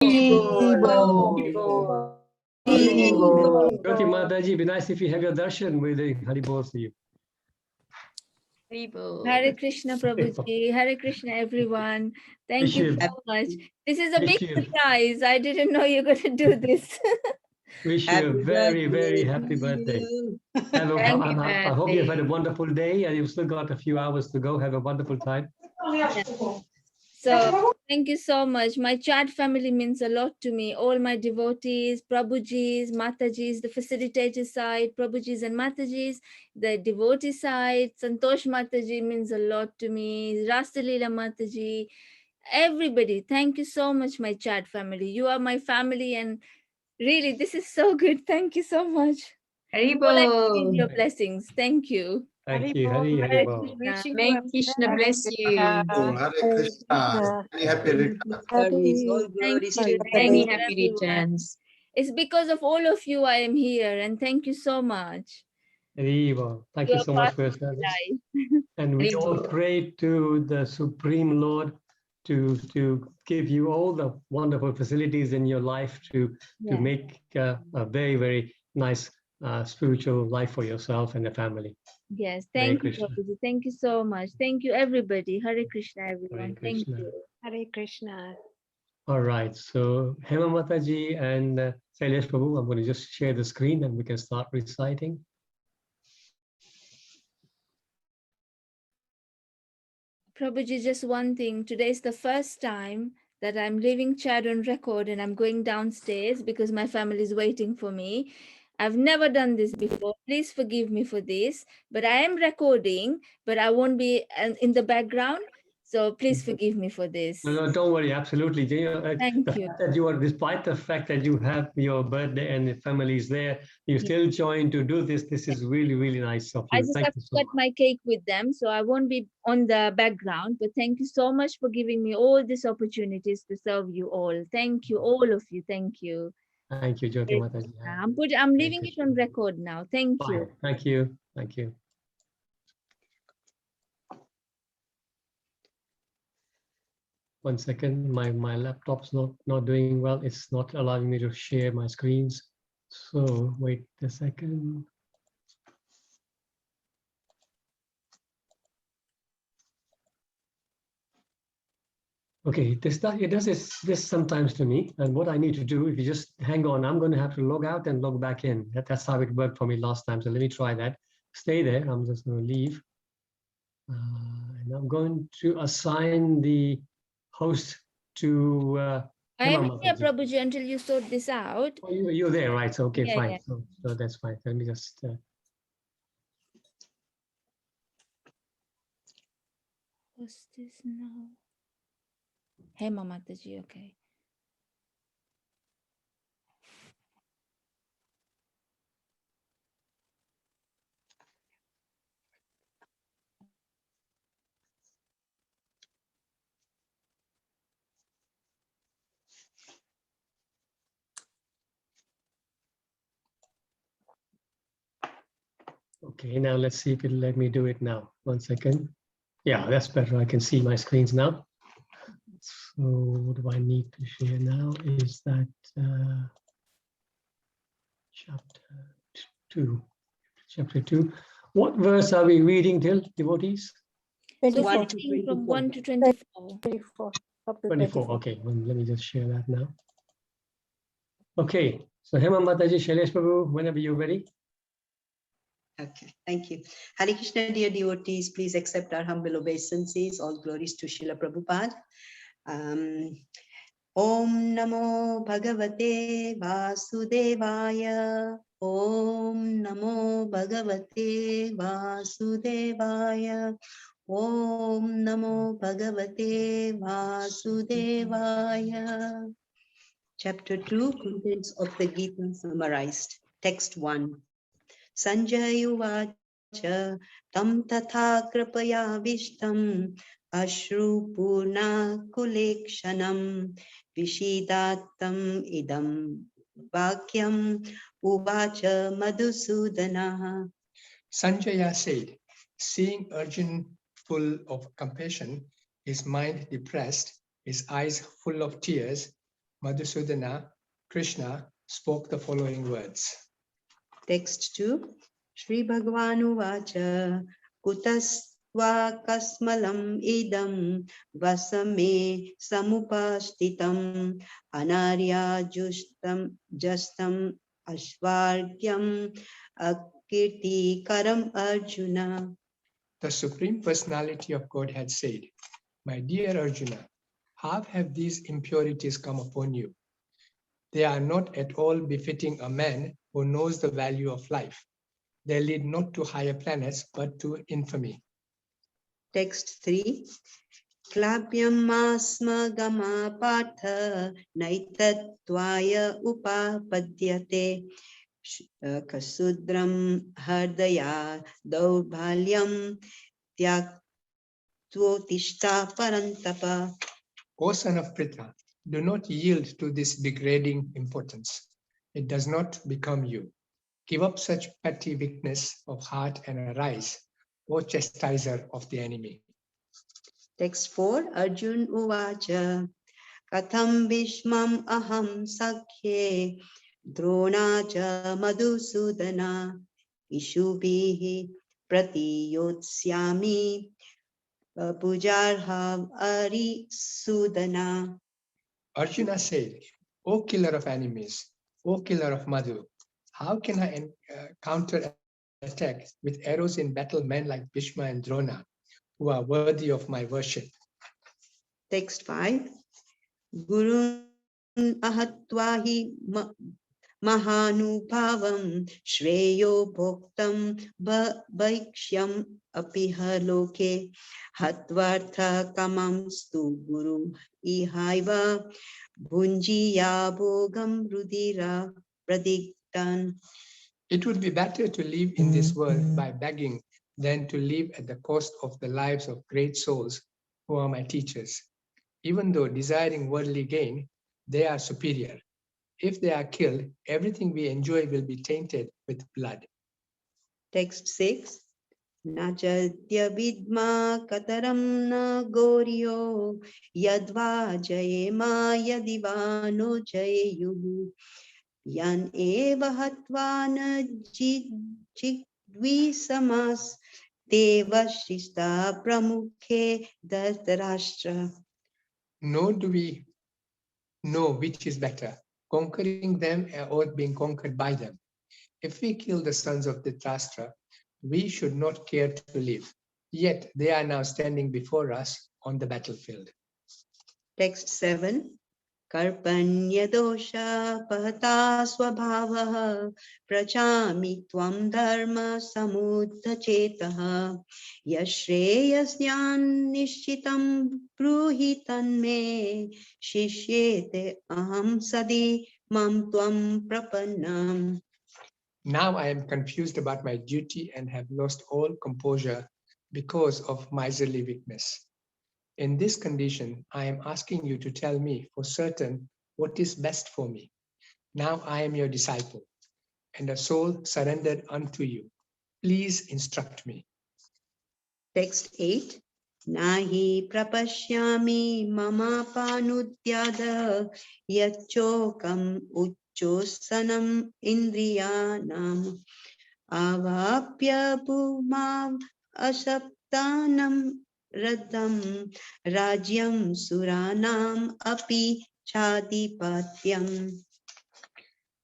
Jyoti Mataji, it'd be nice if you have your darshan with the Haribol for you. Hare Krishna, Prabhuji. Hare Krishna, everyone. Thank you so much. This is a big surprise. I didn't know you're going to do this. Wish you a very, very happy birthday. I hope you've had a wonderful day and you've still got a few hours to go. Have a wonderful time. Yeah. So thank you so much. My chat family means a lot to me. All my devotees, Prabhujis, Matajis, the facilitator side, Prabhujis and Matajis, the devotee side, Santosh Mataji means a lot to me. Rasalila Mataji, everybody. Thank you so much, my chat family. You are my family, and really, this is so good. Thank you so much. Haribol. Your blessings. Thank you. Thank you. Hare Krishna. May Krishna bless you. Hare Krishna. Very happy return. All glories to many happy returns. It's because of all of you I am here, and thank you so much. Thank you so much for your service. And we all pray to the Supreme Lord to give you all the wonderful facilities in your life to make a very, very nice spiritual life for yourself and the family. Yes, thank you, Prabhuji. Thank you so much. Thank you, everybody. Hare Krishna, everyone. Hare Krishna. Thank you. Hare Krishna. All right, so Hema Mataji and Shailesh Prabhu, I'm going to just share the screen and we can start reciting. Prabhuji, just one thing. Today is the first time that I'm leaving chat on record and I'm going downstairs because my family is waiting for me. I've never done this before. Please forgive me for this, but I am recording, but I won't be in the background. So please forgive me for this. No, don't worry. Absolutely. Thank you. Fact that you are, despite the fact that you have your birthday and the family is there, you still join to do this. This is really, really nice of you. I just have to cut my cake with them, so I won't be on the background. But thank you so much for giving me all these opportunities to serve you all. Thank you, all of you. Thank you. Thank you, Jyoti Mataji. I'm leaving it on record now. Thank you. Thank you. Thank you. One second, my laptop's not doing well. It's not allowing me to share my screens. So wait a second. Okay, it does this sometimes to me. And what I need to do, if you just hang on, I'm going to have to log out and log back in. That's how it worked for me last time. So let me try that. Stay there. I'm just going to leave. And I'm going to assign the host to I am here, Prabhuji, until you sort this out. Oh, you're there, right? So okay, fine. Yeah. So that's fine. Let me just What's this now? Hema Mataji, okay. Okay, now let's see if it'll let me do it now. 1 second. Yeah, that's better. I can see my screens now. So what do I need to share now is that chapter 2. What verse are we reading till, devotees? 24. From 1 to 24. 24, okay. Well, let me just share that now. Okay, so Hema Mataji, Shailesh Prabhu, whenever you're ready. Okay, thank you. Hare Krishna, dear devotees, please accept our humble obeisances. All glories to Srila Prabhupada. Om Namo Bhagavate Vasudevaya. Om Namo Bhagavate Vasudevaya. Om Namo Bhagavate Vasudevaya. Chapter 2, contents of the Gita summarized. Text 1. Sanjay uvacha tam tatha kripaya vishtam ashru purna kulekshanam vishidatam idam vakyam uvacha madhusudana. Sanjaya said, seeing Arjuna full of compassion, his mind depressed, his eyes full of tears, Madhusudana, Krishna spoke the following words. Text 2. Shri Bhagavanu Vacha Kutasva Kasmalam Idam Vasame Samupastitam Anarya Justam Ashvargyam Akirti Karam Arjuna. The Supreme Personality of Godhead said, "My dear Arjuna, how have these impurities come upon you? They are not at all befitting a man who knows the value of life. They lead not to higher planets, but to infamy." Text 3. Klabhyam masma gama partha naitattvaya upapadyate kasudram hardaya daubhalyam tyaktotishta parantapa. O son of Pritha, do not yield to this degrading importance. It does not become you. Give up such petty weakness of heart and arise, O chastiser of the enemy. Text 4. Arjun uvacha katham bhishmam aham sakhe dronacha madhusudana ishubhihi pratiyotsyami pujarham ari sudana. Arjuna said, O killer of enemies, O killer of Madhu, how can I counter attack with arrows in battle men like Bhishma and Drona, who are worthy of my worship? Text 5. Gurun ahatvahi mahanubhavam shreyo bhoktam bhaikshyam apiha loke hatvartha kamam stu guru ihaiva bhunjiya bhogam rudira pradigtan. It would be better to live in this world by begging than to live at the cost of the lives of great souls who are my teachers. Even though desiring worldly gain, they are superior. If they are killed, everything we enjoy will be tainted with blood. Text 6. Najadya vidma kataram na goryo yadva jayema yadivano jayuhu yan eva hatvana jigvi samas deva shista pramukhe dhartarashtra. Nor do we know which is better, conquering them or being conquered by them. If we kill the sons of Dhritarashtra, we should not care to live. Yet they are now standing before us on the battlefield. Text 7. Karpanya dosha pahata swabhavaha prachami tvam dharma samudha chetaha yashreyasyan nishchitam bruhitan me shishyete aham sadi mam tvam prapannam. Now I am confused about my duty and have lost all composure because of miserly weakness. In this condition, I am asking you to tell me for certain what is best for me. Now I am your disciple and a soul surrendered unto you. Please instruct me. Text 8. Nahi prapashyami mama panudyada yachokam uchchosanam indriyanam avapya bhumav asaptanam radham rajyam suranam api chadipatyam.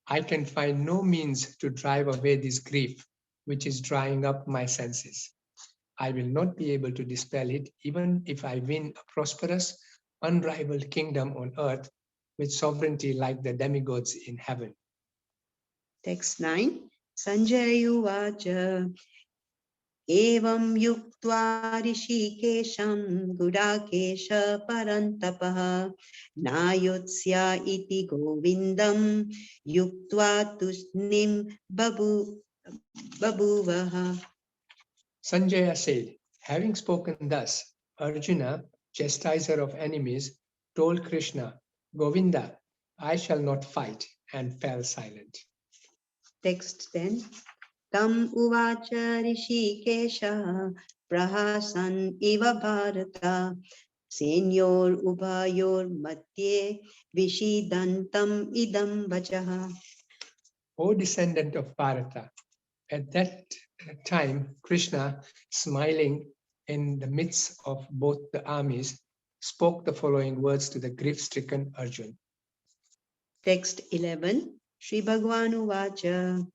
I can find no means to drive away this grief, which is drying up my senses. I will not be able to dispel it even if I win a prosperous, unrivaled kingdom on earth with sovereignty like the demigods in heaven. Text 9. Sanjay uvacha evam yuktva rishikesham gudakesha parantapaha nayotsya iti govindam yuktva tusnim babuvaha. Sanjaya said, having spoken thus, Arjuna, chastiser of enemies, told Krishna, Govinda, I shall not fight, and fell silent. Text 10. Tam uvacha rishikesha prahasan iva bharata senyor ubayor matye vishidantam idam vachaha. O descendant of Bharata, at that time, Krishna, smiling in the midst of both the armies, spoke the following words to the grief-stricken Arjun. Text 11. Shri Bhagwanu Vacha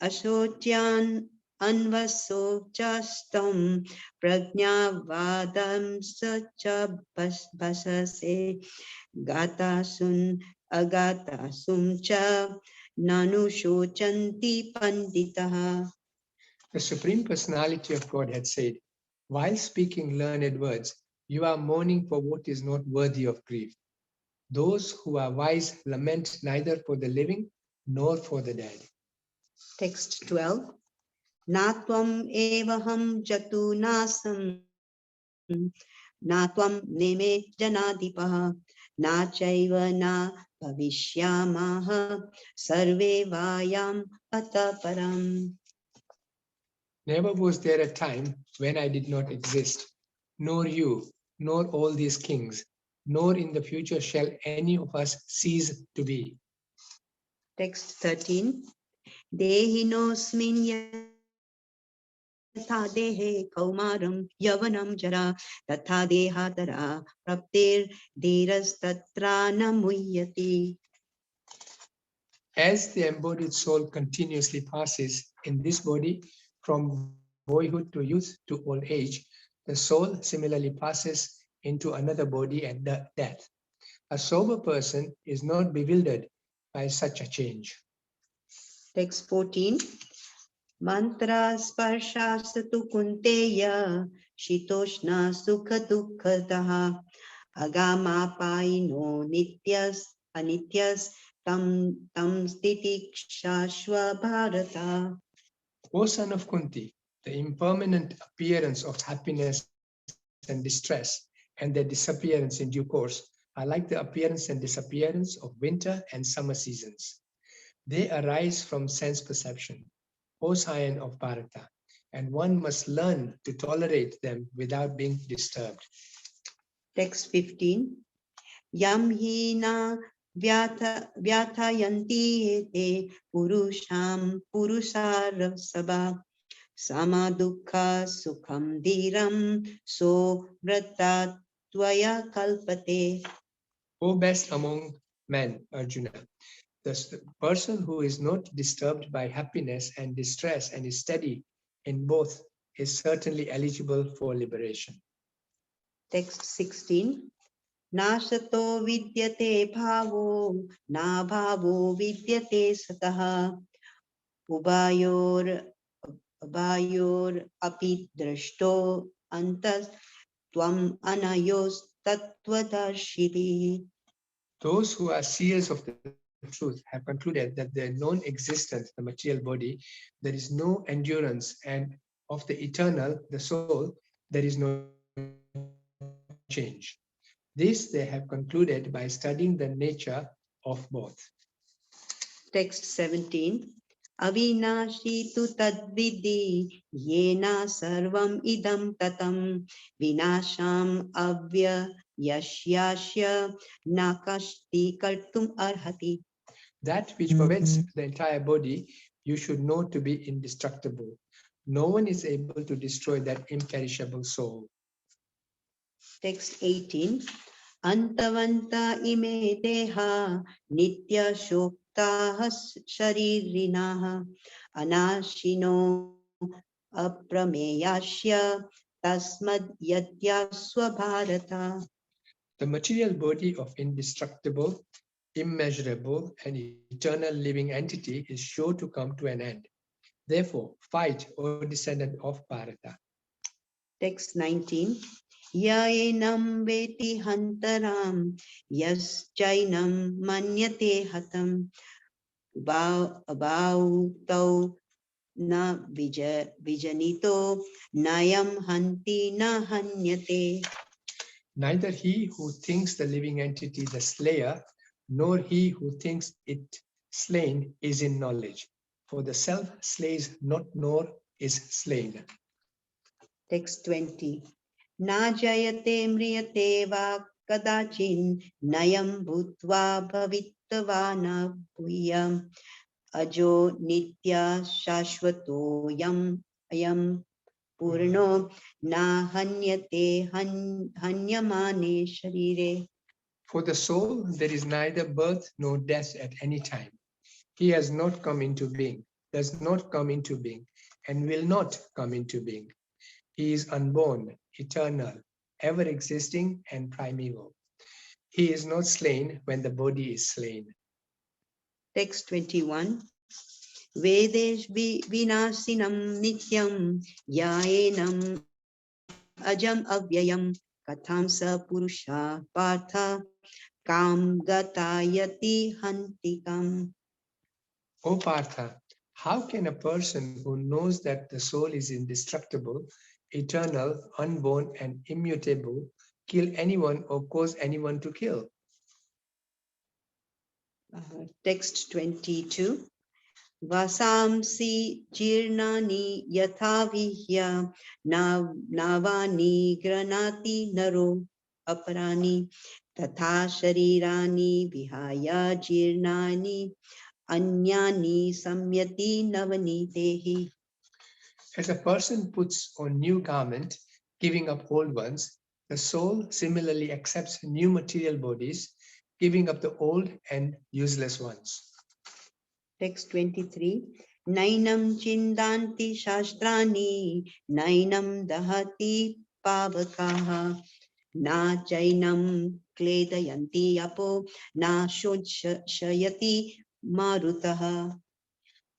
Ashotyan Anvaso Chastam Prajnavadam Sacha Basase Gatasun Agatasum Cha Nanu Shochanti Panditaha. The Supreme Personality of God had said, while speaking learned words, you are mourning for what is not worthy of grief. Those who are wise lament neither for the living nor for the dead. Text 12. Natvam evaham jatu nasam Natvam neme janadipaha na chaiva na bhavishyamaha sarve vayam ataparam. Never was there a time when I did not exist, nor you, nor all these kings, nor in the future shall any of us cease to be. Text 13. Dehinosmin yatha dehe kaumaram yavanam jara tatha dehatara praptir dhiras tatra namuyati. As the embodied soul continuously passes in this body from boyhood to youth to old age, the soul similarly passes into another body at death. A sober person is not bewildered by such a change. Text 14. Mantra sparshasatu kunteya shitoshna sukha dukkadaha agama paino nityas anityas tam stitikshashva bharata. O son of Kunti, the impermanent appearance of happiness and distress and their disappearance in due course are like the appearance and disappearance of winter and summer seasons. They arise from sense perception, O scion of Bharata, and one must learn to tolerate them without being disturbed. Text 15. Yam hina vyathayanti te purusham purusara sabha sama dukkha sukham dhiram so vrata tvaya kalpate. O best among men, Arjuna, the person who is not disturbed by happiness and distress and is steady in both is certainly eligible for liberation. Text 16. Nasato vidyate bhavo na bhavo vidyate sataha ubayor api drashto antas tvam anayos tattvadarshini. Those who are seers of the truth have concluded that the non-existent, the material body, there is no endurance, and of the eternal, the soul, there is no change. This they have concluded by studying the nature of both. Text 17. Avinashi tu tadvidi yena sarvam idam tatam vinasham avya yashyasya nakashti kartum arhati. That which pervades the entire body, you should know to be indestructible. No one is able to destroy that imperishable soul. Text 18. Antavanta ime deha nitya shoktaha sharirinaha anashino aprameyasya tasmad yadya swabharata. The material body of indestructible, immeasurable, and eternal living entity is sure to come to an end. Therefore, fight, O descendant of Bharata. Text 19. Yaenam veti hantaram yas jainam manyate hatam abhautau na vijanito nayam hanti na hanyate. Neither he who thinks the living entity the slayer, nor he who thinks it slain is in knowledge. For the self slays not, nor is slain. Text 20. na jayate mriyate va kadachin nayam bhutva bhavitvana bhuyam ajo nitya shashvato yam ayam purno na hanyate hanyamane sharire. For the soul, there is neither birth nor death at any time. He has not come into being, does not come into being, and will not come into being. He is unborn, eternal, ever existing, and primeval. He is not slain when the body is slain. Text 21. Vedesh vinasinam nityam yaenam ajam avyayam katham sa purusha partha kam gatayati hantikam. O Partha, how can a person who knows that the soul is indestructible, eternal, unborn, and immutable kill anyone or cause anyone to kill? Text 22. Vasamsi jirnani yathavihya navani granati naro aparani tatha sharirani vihaya jirnani anyani samyati navani dehi. As a person puts on new garment, giving up old ones, the soul similarly accepts new material bodies, giving up the old and useless ones. Text 23. Nainam chindanti shastrani, nainam dahati pavakaha, na chainam kledayanti apo, na shayati marutaha.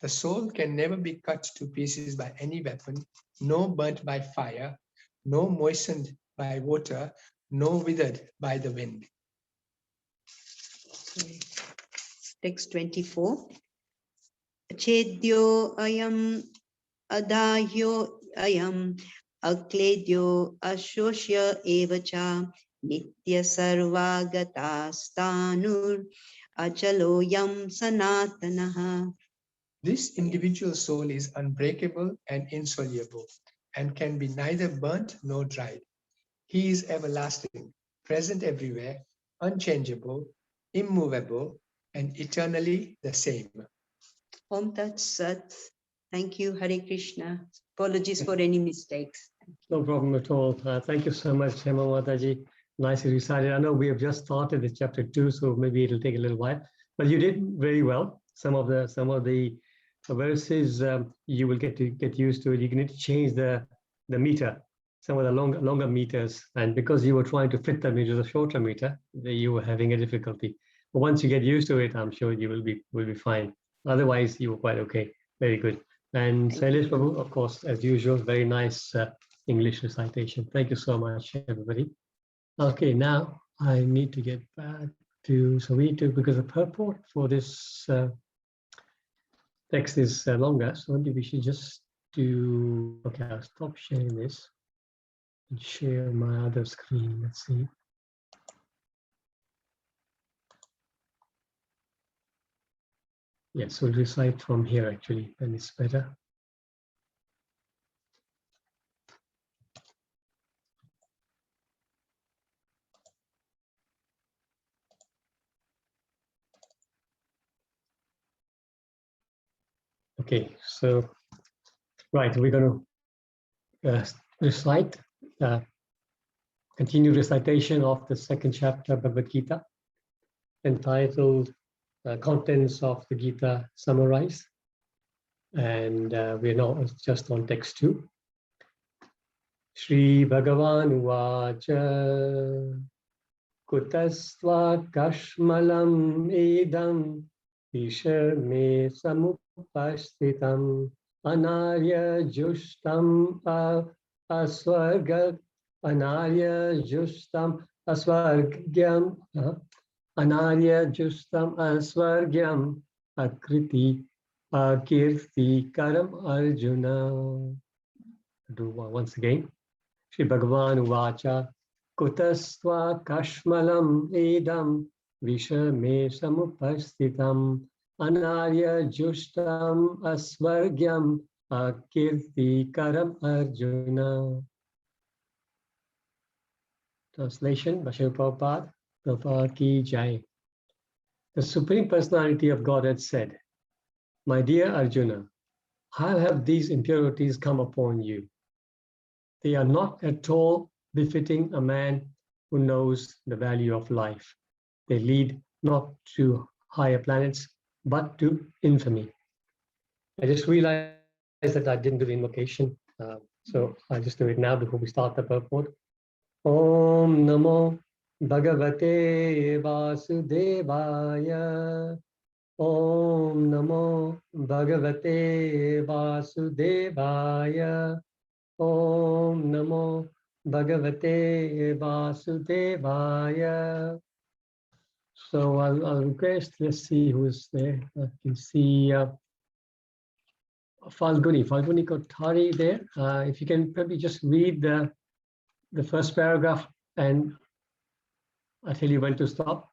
The soul can never be cut to pieces by any weapon, nor burnt by fire, nor moistened by water, nor withered by the wind. Text 24. Chedyo ayam adahyo ayam akledyo ashoshya evacha nitya sarvagata stanur achaloyam sanatanaha. This individual soul is unbreakable and insoluble, and can be neither burnt nor dried. He is everlasting, present everywhere, unchangeable, immovable, and eternally the same. Om Tat Sat. Thank you, Hare Krishna. Apologies for any mistakes. No problem at all. Thank you so much, Hema Mataji. Nicely recited. I know we have just started the chapter 2, so maybe it'll take a little while, but you did very well. Some of the verses you will get used to it. You need to change the meter, some of the longer meters, and because you were trying to fit them into the shorter meter, you were having a difficulty. But once you get used to it, I'm sure you will be fine. Otherwise, you were quite okay. Very good. And Sailesh Prabhu, of course, as usual, very nice English recitation. Thank you so much, everybody. Okay, now I need to get back to, so we need to, because the purport for this text is longer, so maybe we should just do, okay, I'll stop sharing this and share my other screen. Let's see. Yes, we'll recite from here actually, then it's better. Okay, so, right, we're going to recite, continue recitation of the second chapter of Bhagavad Gita, entitled Contents of the Gita Summarized. And we're now just on text 2. Shri Bhagavan Uvacha Kutasva Kashmalam Idam Isha Me Samupashtitam Anarya Justam Aswarga Anarya Justam Aswargyam Anarya Justam Aswargyam Akriti Akirti Karam Arjuna. Do once again. Shri Bhagavan Uvacha Kutasva Kashmalam Edam Vishame Samupastitam Anarya Justam Asvargyam Akirti Karam Arjuna. Translation by Srila Prabhupada, Prabhupada Ki Jai. The Supreme Personality of Godhead said, "My dear Arjuna, how have these impurities come upon you? They are not at all befitting a man who knows the value of life. They lead not to higher planets, but to infamy." I just realized that I didn't do the invocation, so I'll just do it now before we start the purport. Om Namo Bhagavate Vasudevaya. Om Namo Bhagavate Vasudevaya. Om Namo Bhagavate Vasudevaya. So I'll request, let's see who's there. I can see Falguni Kothari there. If you can probably just read the first paragraph and I'll tell you when to stop.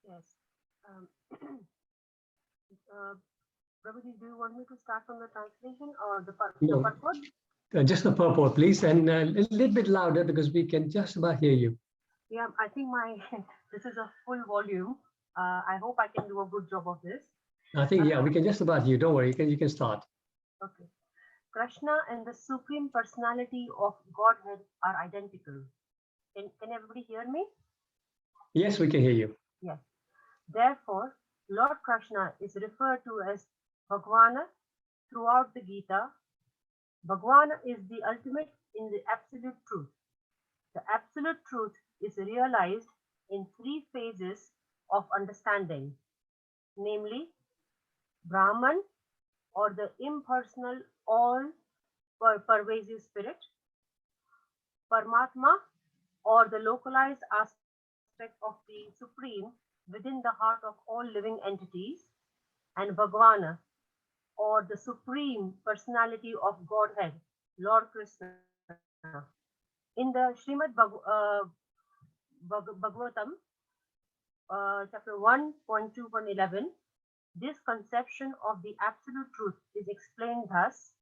Yes. Prabhuji, do you want me to start from the translation or the purport? Just the purport, please, and a little bit louder because we can just about hear you. Yeah, I think this is a full volume. I hope I can do a good job of this. I think, yeah, we can just about hear you. Don't worry, you can start. Okay. Krishna and the Supreme Personality of Godhead are identical. Can everybody hear me? Yes, we can hear you. Yes. Therefore, Lord Krishna is referred to as Bhagwana throughout the Gita. Bhagwana is the ultimate in the absolute truth. The absolute truth is realized in three phases of understanding, namely Brahman, or the impersonal, all-pervasive spirit, Paramatma, or the localized aspect of the Supreme within the heart of all living entities, and Bhagwana, or the Supreme Personality of Godhead, Lord Krishna. In the Srimad Bhagavatam, chapter 1.2.11, this conception of the absolute truth is explained thus: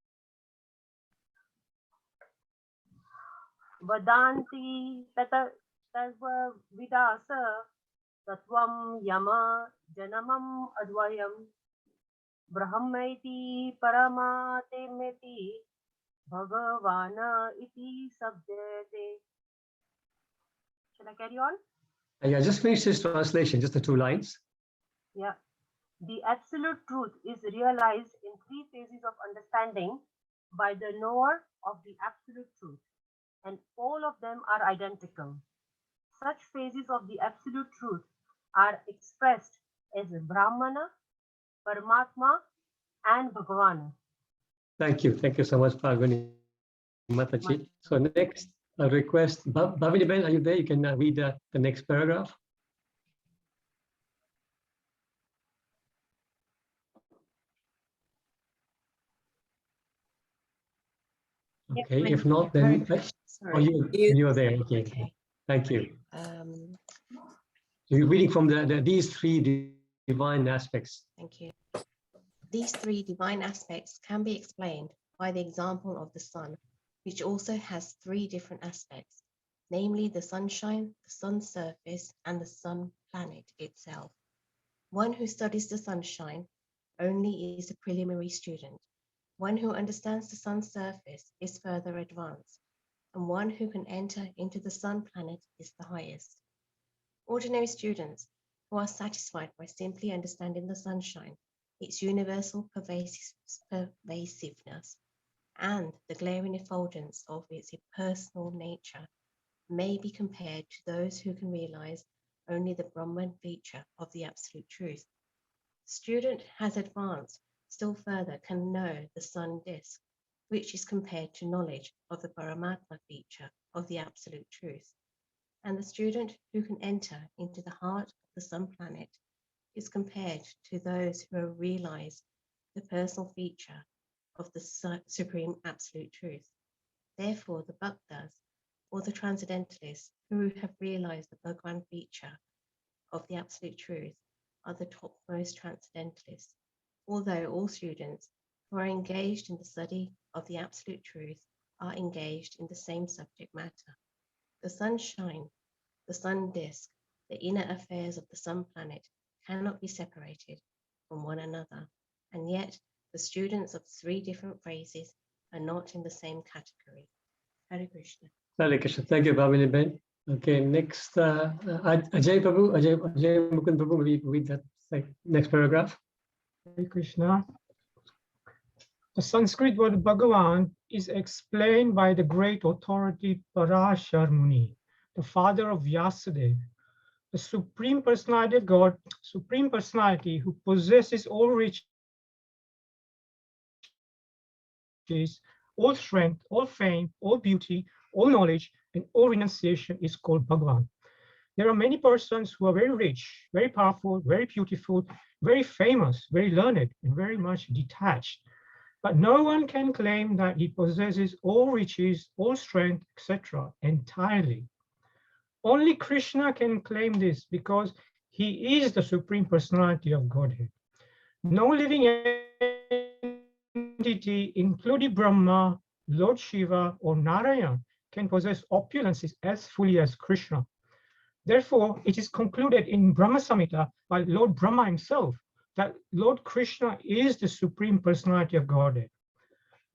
Vadanti tata vidasa tatvam yama janamam advayam brahmaiti paramatemeti bhagavana iti sabdete. Shall I carry on? Yeah, just finish this translation, just the 2 lines. Yeah. The absolute truth is realized in 3 phases of understanding by the knower of the absolute truth, and all of them are identical. Such phases of the absolute truth are expressed as Brahmana, Paramatma, and Bhagavana. Thank you so much, Falguni Mataji. So next, I request, Bhavini Ben, are you there? You can read the next paragraph. Okay, if not, then you're there. Okay. Thank you. So you're reading from these 3 divine aspects. Thank you. These 3 divine aspects can be explained by the example of the sun, which also has 3 different aspects, namely the sunshine, the sun's surface, and the sun planet itself. One who studies the sunshine only is a preliminary student. One who understands the sun's surface is further advanced, and one who can enter into the sun planet is the highest. Ordinary students who are satisfied by simply understanding the sunshine, its universal pervasiveness, and the glaring effulgence of its impersonal nature, may be compared to those who can realize only the Brahman feature of the absolute truth. The student has advanced still further can know the sun disk, which is compared to knowledge of the Paramatma feature of the absolute truth. And the student who can enter into the heart of the sun planet is compared to those who have realized the personal feature of the supreme absolute truth. Therefore, the Bhaktas, or the transcendentalists who have realized the Bhagwan feature of the absolute truth, are the topmost transcendentalists, although all students who are engaged in the study of the absolute truth are engaged in the same subject matter. The sunshine, the sun disk, the inner affairs of the sun planet cannot be separated from one another, and yet the students of 3 different phrases are not in the same category. Hare Krishna. Hare Krishna. Thank you, Bhavini Ben. Okay, next, Ajay Prabhu, Ajay Mukund Prabhu, will you read that next paragraph? Hare Krishna. The Sanskrit word Bhagavan is explained by the great authority Parashar Muni, the father of Vyasadeva, the Supreme Personality of God, Supreme Personality who possesses all riches, all strength, all fame, all beauty, all knowledge, and all renunciation is called Bhagavan. There are many persons who are very rich, very powerful, very beautiful, very famous, very learned, and very much detached. But no one can claim that he possesses all riches, all strength, etc. entirely. Only Krishna can claim this because he is the Supreme Personality of Godhead. No living entity, including Brahma, Lord Shiva, or Narayan, can possess opulences as fully as Krishna. Therefore, it is concluded in Brahma Samhita by Lord Brahma himself that Lord Krishna is the Supreme Personality of Godhead.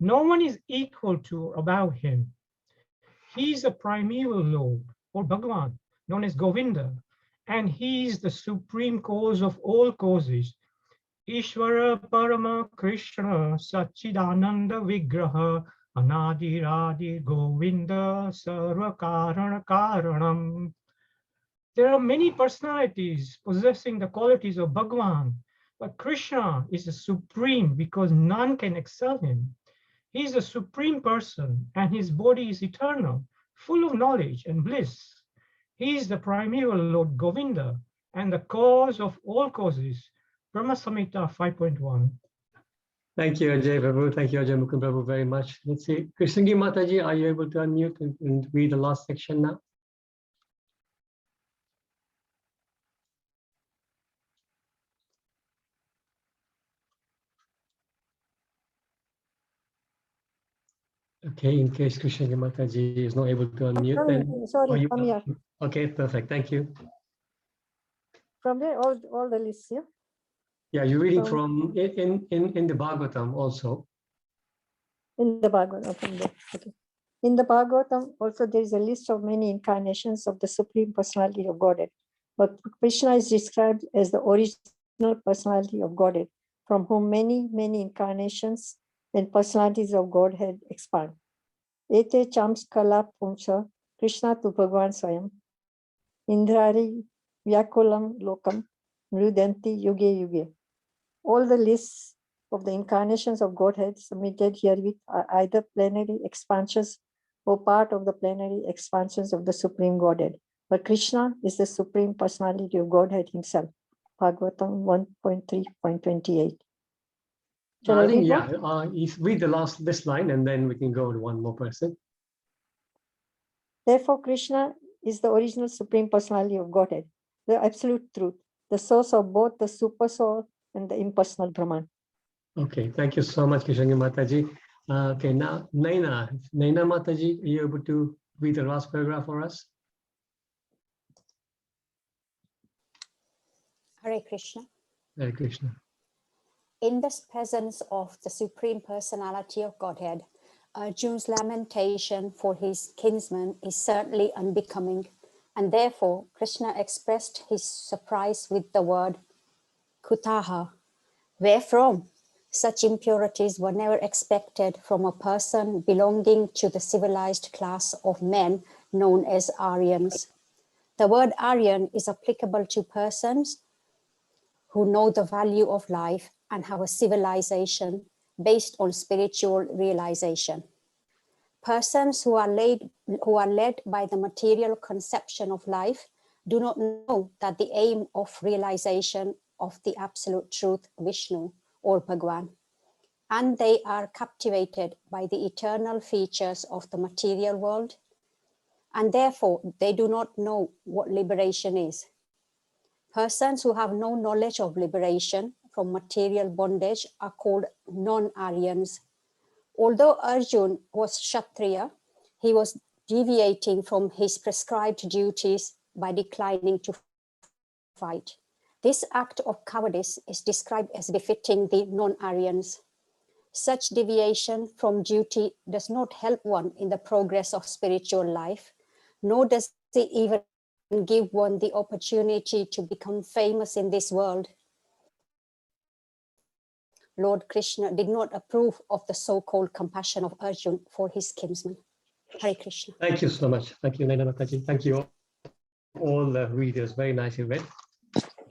No one is equal to or above him. He is a primeval Lord, or Bhagavan, known as Govinda, and he is the supreme cause of all causes. Ishvara Parama Krishna Sachidananda Vigraha Anadiradi Govinda Sarva Karana Karanam. There are many personalities possessing the qualities of Bhagavan, but Krishna is the supreme because none can excel him. He is the supreme person and his body is eternal, full of knowledge and bliss. He is the primeval Lord Govinda and the cause of all causes. Brahma Samhita 5.1. Thank you, Ajay Prabhu. Thank you, Ajay Mukund Prabhu, very much. Let's see, Krishnagi Mataji, are you able to unmute and read the last section now? Okay, in case Krishnagi Mataji is not able to unmute, then Sorry, I'm here. Okay, perfect. Thank you. From there, all the lists, yeah? Yeah, you're reading from in the Bhagavatam also. In the Bhagavatam, from there. Okay. In the Bhagavatam, also there is a list of many incarnations of the Supreme Personality of Godhead. But Krishna is described as the original personality of Godhead, from whom many incarnations and personalities of Godhead expand. Ete chams kala pumcha Krishna tu Bhagavan Swayam Indrari Vyakulam Lokam Mrudanti Yuge Yuge. All the lists of the incarnations of Godhead submitted herewith are either plenary expansions or part of the plenary expansions of the Supreme Godhead. But Krishna is the Supreme Personality of Godhead himself. Bhagavatam 1.3.28. Shall I read more? Read this line and then we can go to one more person. Therefore, Krishna is the original Supreme Personality of Godhead, the absolute truth, the source of both the super soul and the impersonal Brahman. Okay, thank you so much, Krishnagi Mataji. Okay, now Naina Mataji, are you able to read the last paragraph for us? Hare Krishna. Hare Krishna. In the presence of the Supreme Personality of Godhead, Arjuna's lamentation for his kinsman is certainly unbecoming, and therefore Krishna expressed his surprise with the word Kutaha. Where from? Such impurities were never expected from a person belonging to the civilized class of men known as Aryans. The word Aryan is applicable to persons who know the value of life and have a civilization based on spiritual realization. Persons who are led by the material conception of life do not know that the aim of realization of the absolute truth, Vishnu or Bhagwan, and they are captivated by the eternal features of the material world, and therefore they do not know what liberation is. Persons who have no knowledge of liberation from material bondage are called non-Aryans. Although Arjun was Kshatriya, he was deviating from his prescribed duties by declining to fight. This act of cowardice is described as befitting the non-Aryans. Such deviation from duty does not help one in the progress of spiritual life, nor does it even give one the opportunity to become famous in this world. Lord Krishna did not approve of the so-called compassion of Arjun for his kinsman. Hare Krishna. Thank you so much. Thank you, Naina Mataji. Thank you all the readers. Very nicely read.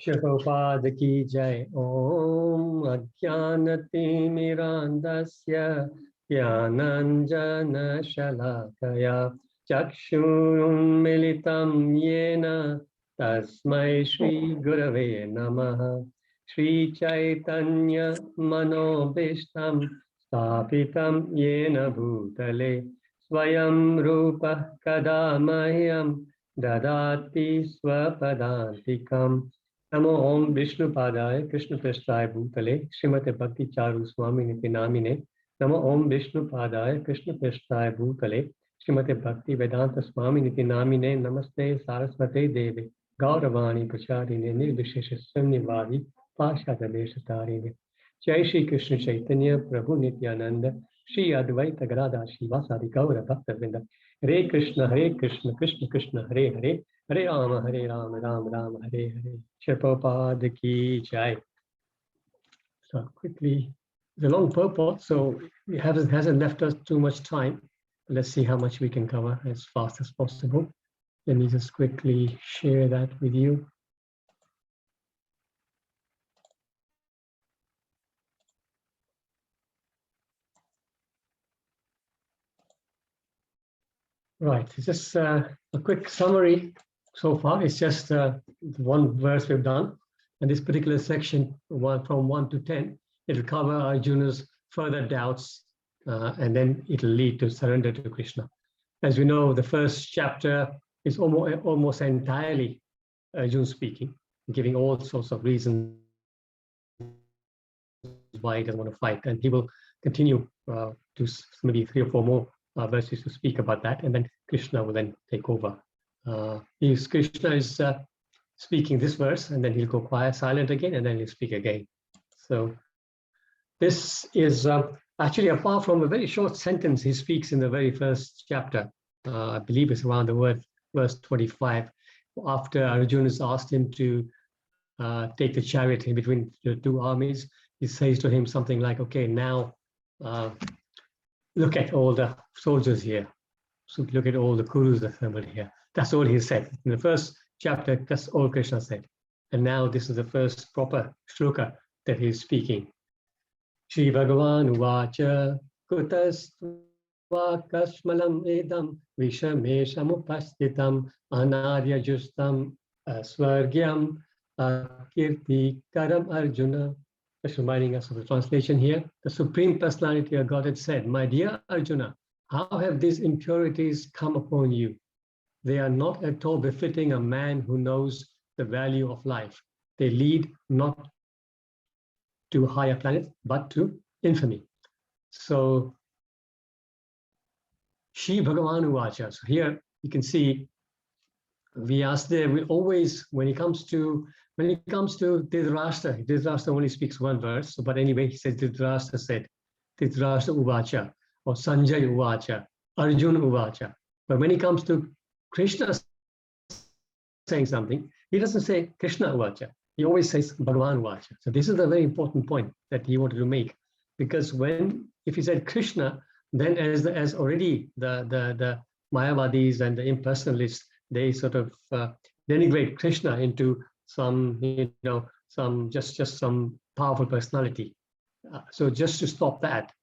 Prabhupada ki jai. Om Ajnanati Mirandasya Jnananjana Shalakaya Chakshurun Militam Yena Tasmai Shri Gurave Namaha Shri Chaitanya Manobishtam Stapitam Yena Bhutale Swayam Rupa Kadamahyam Dadati Swapadantikam Namo Om Vishnu Padaya Krishna Prasthaya Bhutale Srimate Bhakti Charu Swami Niti Namine Namo Om Vishnu Padaya Krishna Prasthaya Bhutale Srimate Bhakti Vedanta Swami Niti Namine Namaste Saraswate Deve Gauravani Pracharine Nirvishesha Sannivadi Pashada Deshatarine Jai Shri Krishna Chaitanya Prabhu Nityananda Shri Advaita Gadadhar Shivasadi Gaura Bhakta-vrinda Hare Krishna, Krishna Krishna, Hare Hare, Hare Rama, Rama Rama, Hare Hare. Prabhupada ki jai. So quickly, the long purport, so it hasn't left us too much time. Let's see how much we can cover as fast as possible. Let me just quickly share that with you. Right, it's just a quick summary so far. It's just one verse we've done. And this particular section, from 1 to 10, it'll cover Arjuna's further doubts, and then it'll lead to surrender to Krishna. As we know, the first chapter is almost entirely Arjuna speaking, giving all sorts of reasons why he doesn't want to fight. And he will continue to maybe 3 or 4 more verses to speak about that, and then Krishna will then take over. Krishna is speaking this verse, and then he'll go quiet, silent again, and then he'll speak again. So this is actually, apart from a very short sentence he speaks in the very first chapter, I believe it's around the word verse 25, after Arjuna has asked him to take the chariot in between the 2 armies. He says to him something like, okay, now look at all the soldiers here. So look at all the Kurus assembled here. That's all he said. In the first chapter, that's all Krishna said. And now this is the first proper shloka that he's speaking. Shri Bhagavan Uvacha Kutasva Kashmalam Edam Vishamesham Upastitam Anarya Justam Swargyam Kirti Karam Arjuna. Just reminding us of the translation here. The Supreme Personality of Godhead said, my dear Arjuna, how have these impurities come upon you? They are not at all befitting a man who knows the value of life. They lead not to higher planets, but to infamy. So, Shri Bhagavan Uvacha. So here you can see Vyasdev will always, when it comes to Dhritarashtra only speaks 1 verse, but anyway, he said Dhritarashtra said, Dhritarashtra Uvacha, or Sanjay Uvacha, Arjuna Uvacha. But when it comes to Krishna saying something, he doesn't say Krishna Uvacha. He always says Bhagavan Uvacha. So this is a very important point that he wanted to make, because if he said Krishna, then as already the Mayavadis and the impersonalists, they sort of denigrate Krishna into some, just some powerful personality. So just to stop that,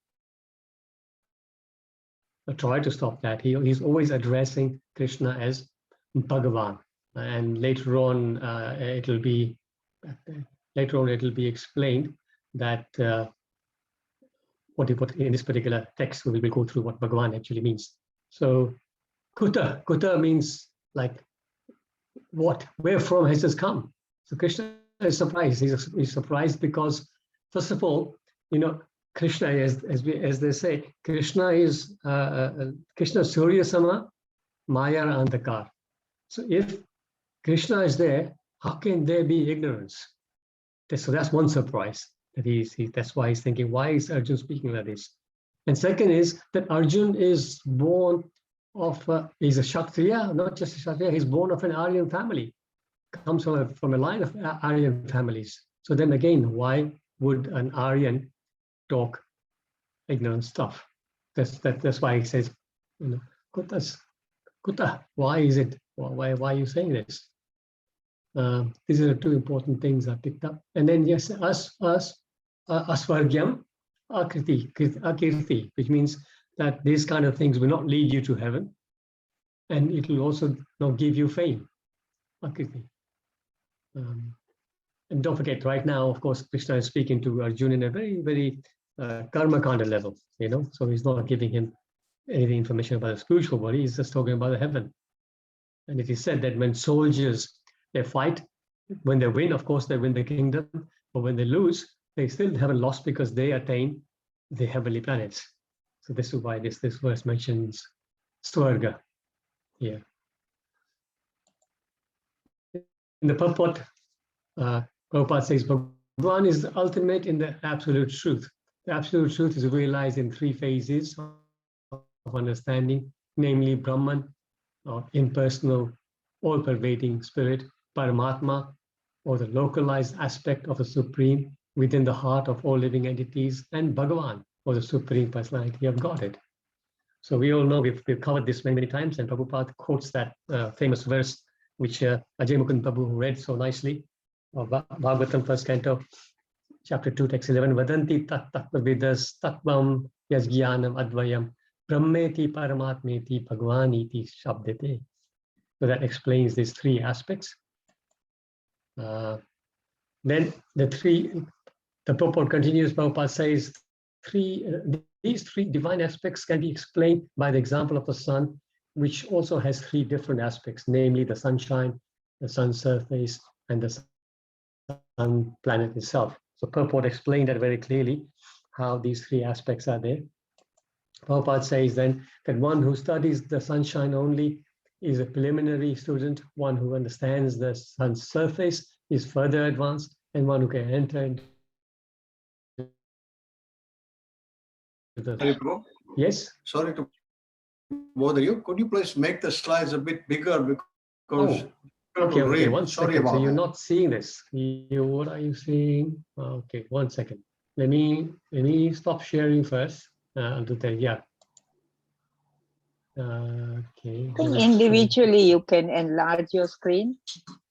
or try to stop that, he's always addressing Krishna as Bhagavan. And later on, it'll be explained that what he put in this particular text. We will go through what Bhagavan actually means. So Kuta means like what, where from has this come? So Krishna is surprised. He's surprised because, first of all, Krishna, as they say, Krishna is Krishna Surya Sama, Maya Andhakar. So if Krishna is there, how can there be ignorance? So that's one surprise. That's why he's thinking, why is Arjun speaking like this? And second is that Arjun is born of, he's a Kshatriya, not just a Kshatriya, he's born of an Aryan family, comes from a line of Aryan families. So then again, why would an Aryan talk ignorant stuff? That's why he says, Kuta, why is it? Why are you saying this? These are the two important things I picked up. And then yes, asvargyam, akirti, which means that these kind of things will not lead you to heaven, and it will also not give you fame. Akirti. And don't forget, right now, of course, Krishna is speaking to Arjuna in a very, very karma kanda level, so he's not giving him any information about the spiritual body, he's just talking about the heaven. And it is said that when soldiers, they fight, when they win, of course, they win the kingdom, but when they lose, they still haven't lost because they attain the heavenly planets. So this is why this verse mentions Swarga here. In the purport, Prabhupada says, Bhagavan is the ultimate in the absolute truth. The absolute truth is realized in three phases of understanding, namely Brahman, or impersonal, all-pervading spirit, Paramatma, or the localized aspect of the Supreme within the heart of all living entities, and Bhagavan, or the Supreme Personality of Godhead. So we all know, we've covered this many, many times, and Prabhupada quotes that famous verse, which Ajay Mukund Prabhu read so nicely, of Bhagavatam, first canto, chapter 2, text 11, Vadanti tat tattva vidas tattvam yasgyanam advayam brahmeti paramatmeti bhagwaniti shabdete. So that explains these three aspects. Then the purport continues, Prabhupada says, these three divine aspects can be explained by the example of the sun, which also has three different aspects, namely the sunshine, the sun's surface, and the sun planet itself. So purport explained that very clearly, how these three aspects are there. Prabhupada says then that one who studies the sunshine only is a preliminary student, one who understands the sun's surface is further advanced, and one who can enter into the... Sorry, Prabhu. Yes? Sorry to bother you. Could you please make the slides a bit bigger, because Okay, one Sorry second. about So you're that. not seeing this. What are you seeing? Okay, 1 second. Let me stop sharing first. I'll do that. Yeah. Okay. Individually, you can enlarge your screen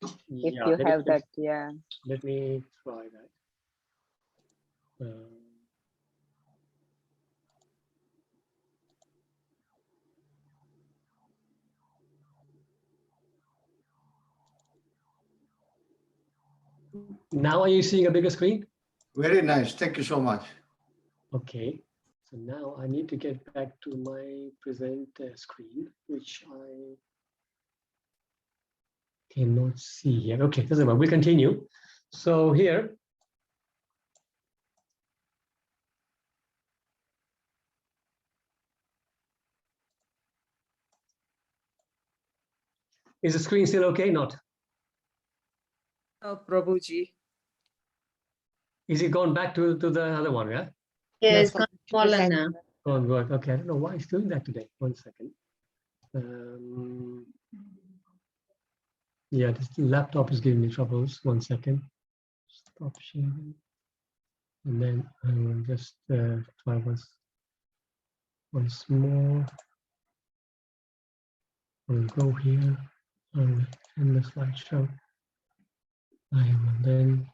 if Yeah, you have that. Yeah. Let me try that. Now are you seeing a bigger screen? Very nice. Thank you so much. Okay. So now I need to get back to my present screen, which I cannot see here. Okay, doesn't matter. We'll continue. So here, is the screen still okay? Not? Oh, Prabhuji. Is it gone back to the other one? Yeah. Yeah, it's gone fallen now. Gone work. Okay, I don't know why it's doing that today. 1 second. Yeah, this laptop is giving me troubles. 1 second. Stop sharing. And then I will just try once more. I'll go here and in the slideshow. I will then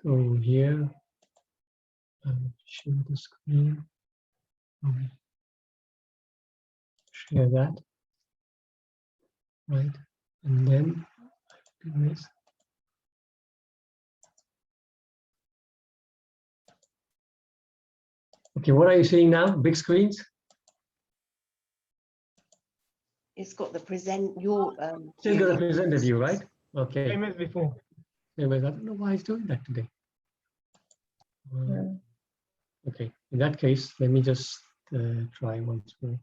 go here and share the screen. Share that. Right. And then do this. Okay, what are you seeing now? Big screens? It's got the present, your Still got a presenter view, right? Okay. Same as before. Anyways, I don't know why it's doing that today. Okay, in that case, let me just try once more.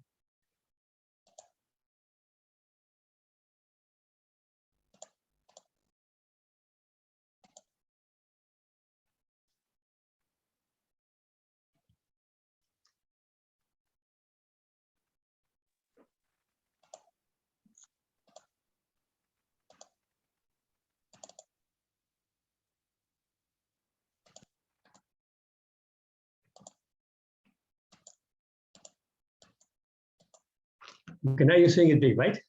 Okay, now you're seeing it big, right?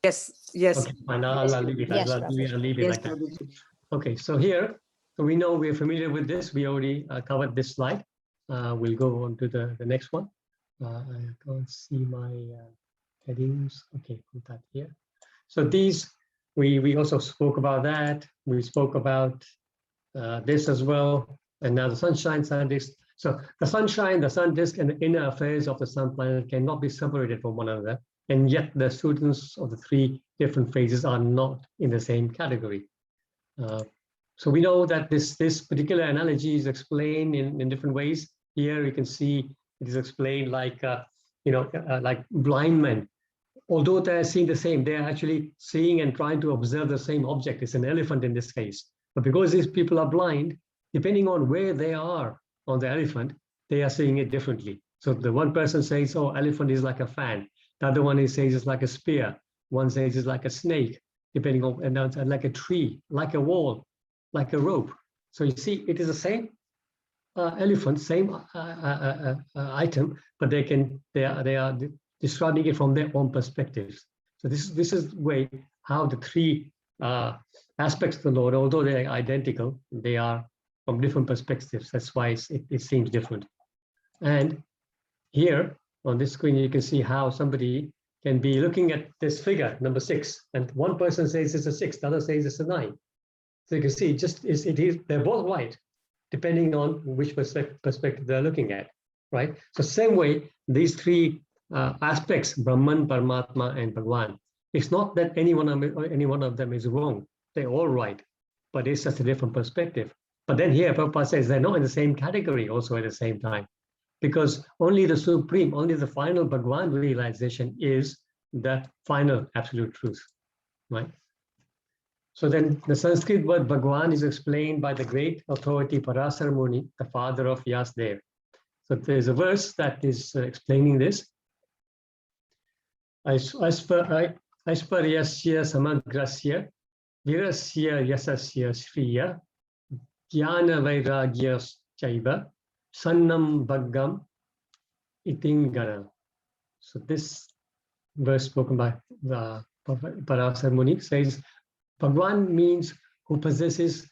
Yes, yes. Okay, fine. I'll leave it. Yes, I'll leave it Yes, like that. Prabhuji. Okay, so here, so we know we're familiar with this. We already covered this slide. We'll go on to the next one. I can't see my headings. Okay, put that here. So these, we also spoke about that. We spoke about this as well. And now the sunshine, sun disk. So the sunshine, the sun disk, and the inner affairs of the sun planet cannot be separated from one another. And yet the students of the three different phases are not in the same category. So we know that this particular analogy is explained in different ways. Here you can see it is explained like, like blind men. Although they're seeing the same, they're actually seeing and trying to observe the same object. It's an elephant in this case. But because these people are blind, depending on where they are on the elephant, they are seeing it differently. So the one person says, oh, elephant is like a fan. The other one says it's like a spear. One says it's like a snake, depending on, and like a tree, like a wall, like a rope. So you see, it is the same elephant, same item, but they are describing it from their own perspectives. So this is the way how the three aspects of the Lord, although they are identical, they are from different perspectives. That's why it seems different. And here on this screen, you can see how somebody can be looking at this figure, number 6, and one person says it's a 6, the other says it's a 9. So you can see they're both right, depending on which perspective they're looking at, right? So same way, these three aspects, Brahman, Paramatma, and Bhagwan, it's not that any one of them is wrong. They're all right, but it's just a different perspective. But then here, Prabhupada says they're not in the same category also at the same time, because only the supreme, only the final Bhagwan realization is the final absolute truth, right? So then the Sanskrit word Bhagwan is explained by the great authority Parasar Muni, the father of Yasdev. So there's a verse that is explaining this. Asparyasya samagrasya virasya yasasya shriya jnana vairagya chaiva sannam bhaggam itingana. So this verse spoken by the Parasar Muni says, Bhagwan means who possesses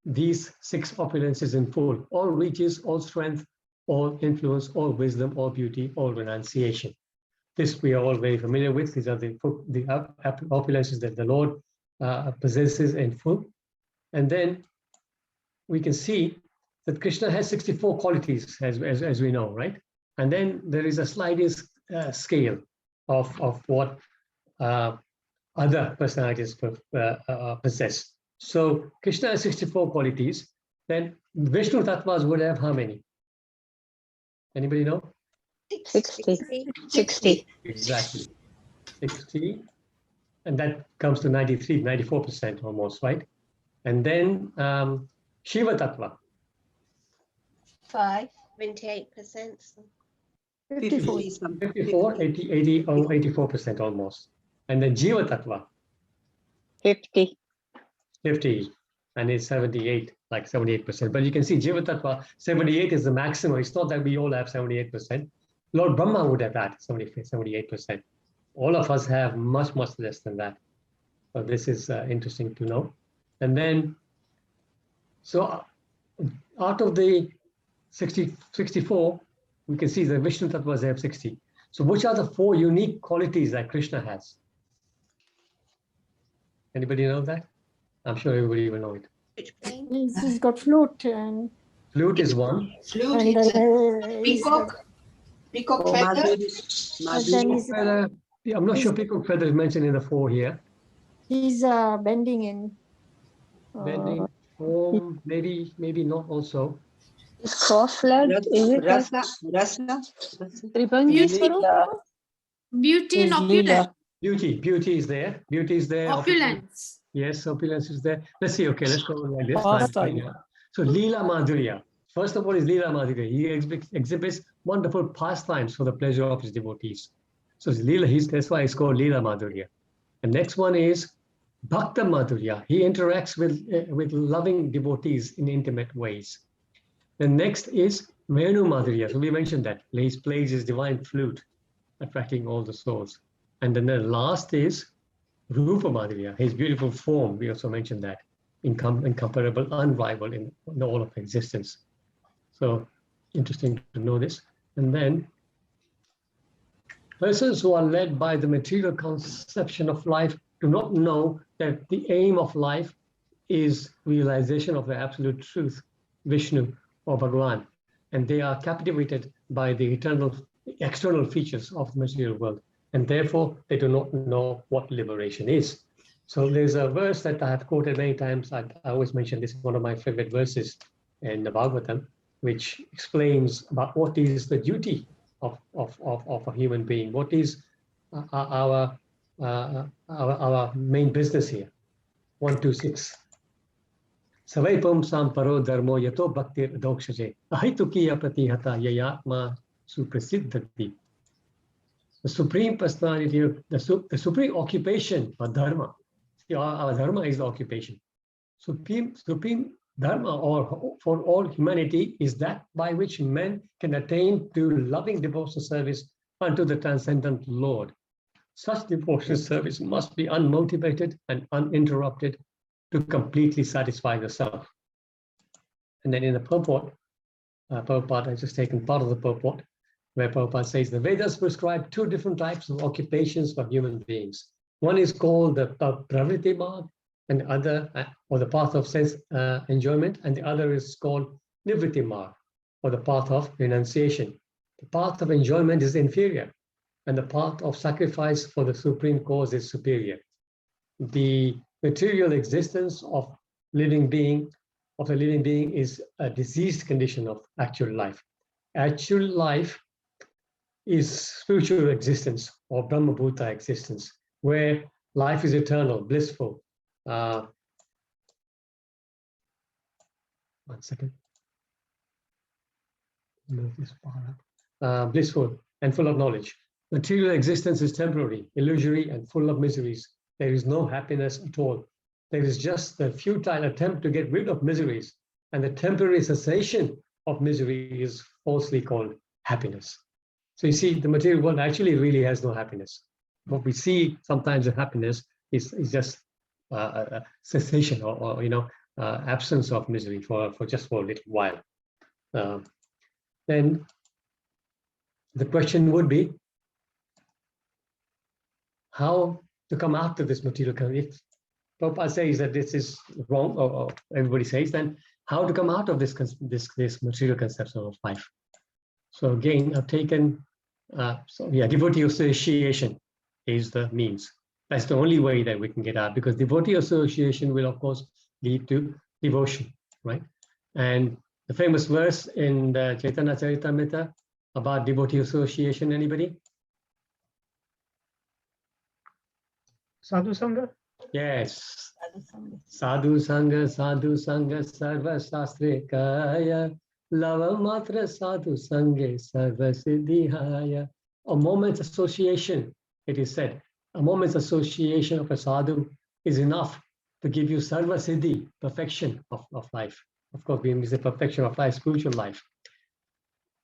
these 6 opulences in full, all riches, all strength, all influence, all wisdom, all beauty, all renunciation. This we are all very familiar with. These are the opulences that the Lord possesses in full. And then we can see that Krishna has 64 qualities, as we know, right? And then there is a sliding scale of what other personalities possess. So Krishna has 64 qualities. Then Vishnu Tattvas would have how many? Anybody know? 60. Exactly. 60. And that comes to 94% almost, right? And then Shiva Tattva. 5, 28%. 54, 84% almost. And then Jiva Tattva. 50. 50. And it's 78, like 78%. But you can see Jiva Tattva, 78 is the maximum. It's not that we all have 78%. Lord Brahma would have that, 78%. All of us have much, much less than that. So this is interesting to know. And then, so out of the 64, we can see the Vishnu Tattvas have 60. So which are the 4 unique qualities that Krishna has? Anybody know that? I'm sure everybody will know it. He's got flute and Flute is one. and Peacock feather. I'm not sure peacock feather is mentioned in the 4 here. He's bending in. Bending, maybe not also. Flood, is it? Rasa, rasa. Beauty and opulence. Beauty is there. Beauty is there. Opulence. Yes, opulence is there. Let's see. Okay, let's go like this. Pastime. So Leela Madhurya. First of all is Leela Madhurya. He exhibits wonderful pastimes for the pleasure of his devotees. So it's Leela, that's why it's called Leela Madhurya. And next one is Bhakta Madhurya. He interacts with loving devotees in intimate ways. The next is Venu Madhurya. So we mentioned that. He plays his divine flute, attracting all the souls. And then the last is Rupa Madhurya, his beautiful form. We also mentioned that. Incomparable, unrivaled in all of existence. So interesting to know this. And then persons who are led by the material conception of life do not know that the aim of life is realization of the absolute truth, Vishnu or Bhagavan, and they are captivated by the external features of the material world, and therefore they do not know what liberation is. So there's a verse that I have quoted many times. I always mention this, one of my favorite verses in the Bhagavatam, which explains about what is the duty of a human being, what is our main business here. 126. Savaipam samparo dharmo yato bhaktir dokshaje ahitukiya pratihata yayatma suprasiddhati. The supreme personality, the supreme occupation of dharma. See, our dharma is the occupation. Supreme dharma, or for all humanity, is that by which men can attain to loving devotional service unto the transcendent Lord. Such devotional service must be unmotivated and uninterrupted to completely satisfy the self. And then in the purport, Prabhupada has just taken part of the purport, where Prabhupada says the Vedas prescribe two different types of occupations for human beings. One is called the Pravritti Marg, and the other, or the path of sense enjoyment, and the other is called Nivritti Marg, or the path of renunciation. The path of enjoyment is inferior, and the path of sacrifice for the supreme cause is superior. The material existence of the living being is a diseased condition of actual life. Actual life is spiritual existence, or Brahma Bhuta existence, where life is eternal, blissful. One second. Move this far up. Blissful and full of knowledge. Material existence is temporary, illusory, and full of miseries. There is no happiness at all. There is just the futile attempt to get rid of miseries, and the temporary cessation of misery is falsely called happiness. So you see, the material world actually really has no happiness. What we see sometimes as happiness is just a cessation or absence of misery for a little while. Then the question would be, how to come out of this material condition? If Prabhupada says that this is wrong, or everybody says, then how to come out of this material conception of life? So again, I've taken, devotee association is the means. That's the only way that we can get out, because devotee association will, of course, lead to devotion, right? And the famous verse in the Chaitanya Charitamrita about devotee association, anybody? Sadhu Sangha? Yes. Sadhu Sangha, Sarva Shastre Kaya, Lava Matra Sadhu Sangha, Sarva Siddhihaya. A moment's association, it is said, a moment's association of a sadhu is enough to give you Sarva Siddhi, perfection of life. Of course, we mean the perfection of life, spiritual life.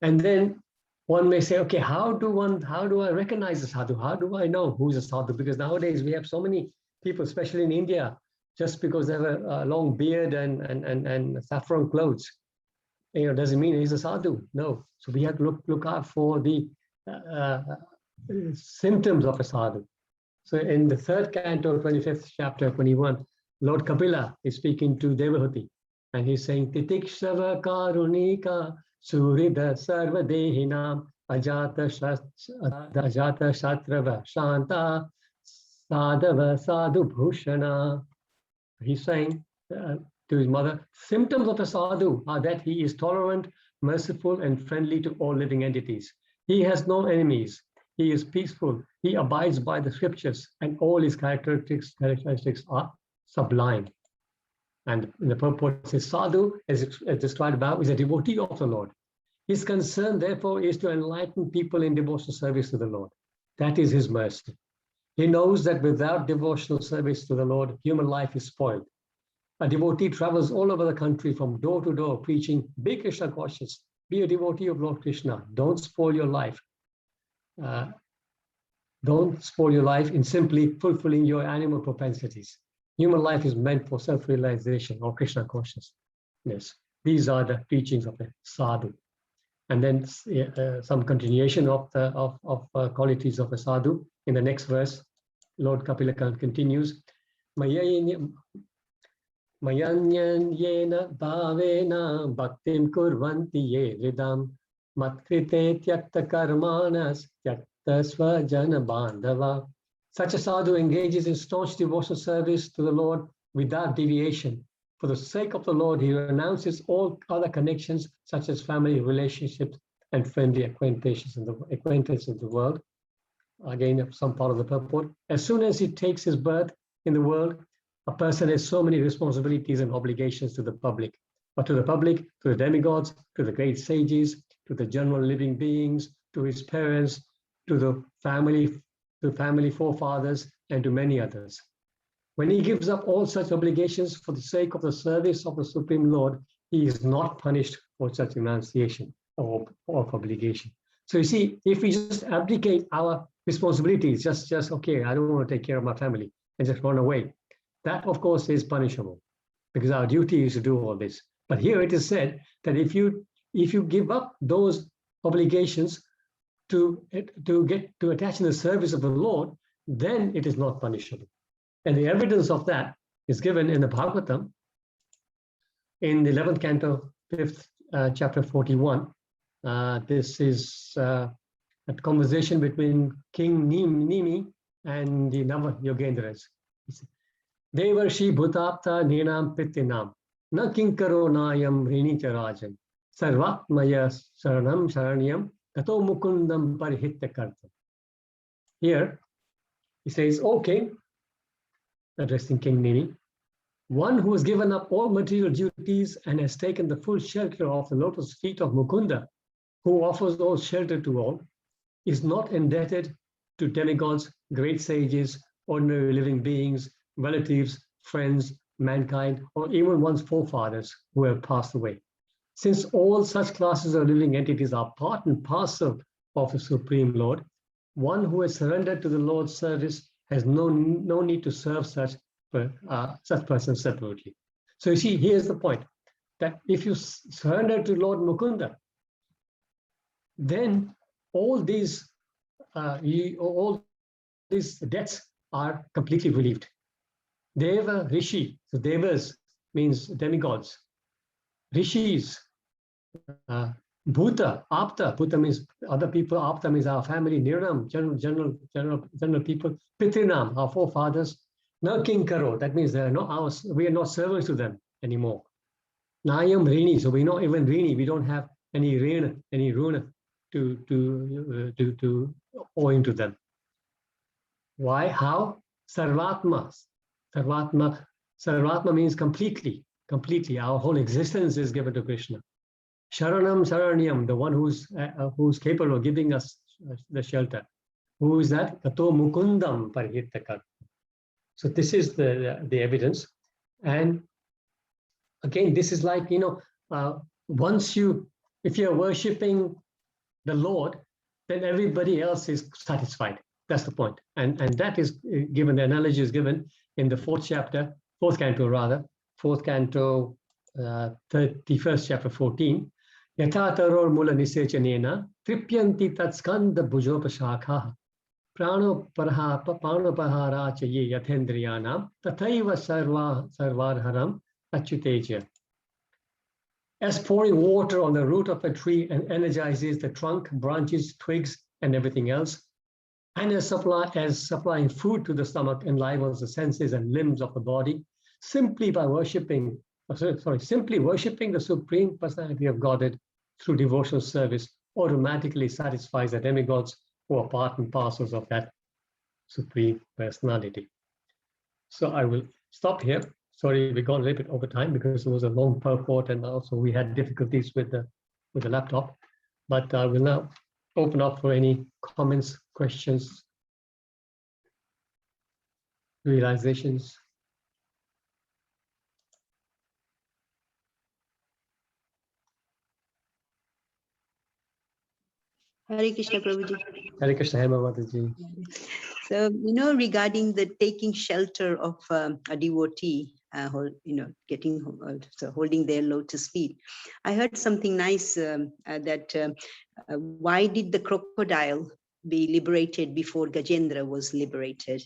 And then one may say, okay, how do I recognize a sadhu? How do I know who's a sadhu? Because nowadays we have so many people, especially in India, just because they have a long beard and saffron clothes, doesn't mean he's a sadhu. No. So we have to look out for the symptoms of a sadhu. So in the 3rd canto, 25th chapter, 21, Lord Kapila is speaking to Devahuti, and he's saying, Titikshava Karunika Surida Sarva Dehinam Ajata Shatrava Shanta Sadhava Sadhu Bhushana. He's saying to his mother, symptoms of a sadhu are that he is tolerant, merciful, and friendly to all living entities. He has no enemies. He is peaceful. He abides by the scriptures, and all his characteristics are sublime. And in the purport, it says, sadhu, as described above, is a devotee of the Lord. His concern, therefore, is to enlighten people in devotional service to the Lord. That is his mercy. He knows that without devotional service to the Lord, human life is spoiled. A devotee travels all over the country from door to door preaching, be Krishna conscious, be a devotee of Lord Krishna. Don't spoil your life. Don't spoil your life in simply fulfilling your animal propensities. Human life is meant for self-realization or Krishna consciousness. These are the teachings of the sadhu. And then some continuation of the qualities of a sadhu. In the next verse, Lord Kapila continues, Mayanyena bhavena bhaktim kurvanti ye vidam matkrite tyakta karmanas tyakta svajana bandhava. Such a sadhu engages in staunch devotional service to the Lord without deviation. For the sake of the Lord, he renounces all other connections, such as family relationships and friendly acquaintances in the world. Again, some part of the purport. As soon as he takes his birth in the world, a person has so many responsibilities and obligations to the public. But to the public, to the demigods, to the great sages, to the general living beings, to his parents, to the family forefathers, and to many others. When he gives up all such obligations for the sake of the service of the Supreme Lord, he is not punished for such renunciation or obligation. So you see, if we just abdicate our responsibilities, just okay, I don't want to take care of my family and just run away, that of course is punishable because our duty is to do all this. But here it is said that if you give up those obligations to attach in the service of the Lord, then it is not punishable. And the evidence of that is given in the Bhagavatam in the 11th canto, 5th chapter 41. This is a conversation between King Nimi and the Nava Yogendras. Devarshi Bhutapta Ninam Pittinam Na Kinkaro Nayam Rini Charajan Sarvatmaya Saranam Saranyam Tato Mukundam Parihitta Kartam. Here he says, O king, addressing King Nini, one who has given up all material duties and has taken the full shelter of the lotus feet of Mukunda, who offers all shelter to all, is not indebted to demigods, great sages, ordinary living beings, relatives, friends, mankind, or even one's forefathers who have passed away. Since all such classes of living entities are part and parcel of the Supreme Lord, one who has surrendered to the Lord's service has no need to serve such persons separately. So you see, here's the point, that if you surrender to Lord Mukunda, then all these debts are completely relieved. Deva, Rishi, so Devas means demigods. Rishis, Bhuta, Apta, Bhuta means other people, Apta means our family, Niranam, general people, Pitrinam, our forefathers, Na Kinkaro, that means they are not ours, we are not servants to them anymore. Nayam Rini, so we're not even Rini, we don't have any runa to owing to them. Why? How? Sarvatma. Sarvatma means completely. Our whole existence is given to Krishna. Sharanam Saranyam, the one who's capable of giving us the shelter. Who is that? Tato Mukundam Parihittakar. So this is the evidence. And again, this is like, if you're worshipping the Lord, then everybody else is satisfied. That's the point. And that is given, the analogy is given in the fourth canto, 31st chapter 14. Yathataror mula nisechanena tripyanti tatskanda bhujopashakha prano pahara chaye yathendriyanam tathaiva sarvarharam achyuteja. As pouring water on the root of a tree and energizes the trunk, branches, twigs, and everything else, and as supplying food to the stomach enlivens the senses and limbs of the body, simply by worshipping, simply worshipping the Supreme Personality of Godhead through devotional service automatically satisfies the demigods who are part and parcels of that Supreme Personality. So I will stop here. Sorry, we got a little bit over time because it was a long purport and also we had difficulties with the laptop. But I will now open up for any comments, questions, realizations. Hare Krishna, Prabhuji. Hare Krishna, Hema Mataji. So, regarding the taking shelter of a devotee, getting so holding their lotus feet, I heard something nice that why did the crocodile be liberated before Gajendra was liberated?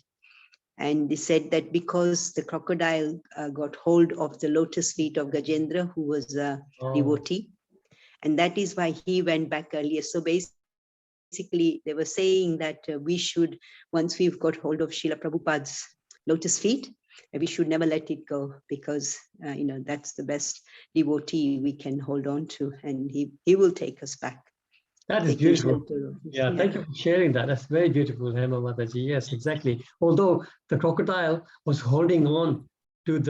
And they said that because the crocodile got hold of the lotus feet of Gajendra, who was a devotee, and that is why he went back earlier. So basically, they were saying that we should, once we've got hold of Srila Prabhupada's lotus feet, we should never let it go because, that's the best devotee we can hold on to, and he will take us back. That is beautiful. Yeah, thank you for sharing that. That's very beautiful, Hema Mataji. Yes, exactly. Although the crocodile was holding on to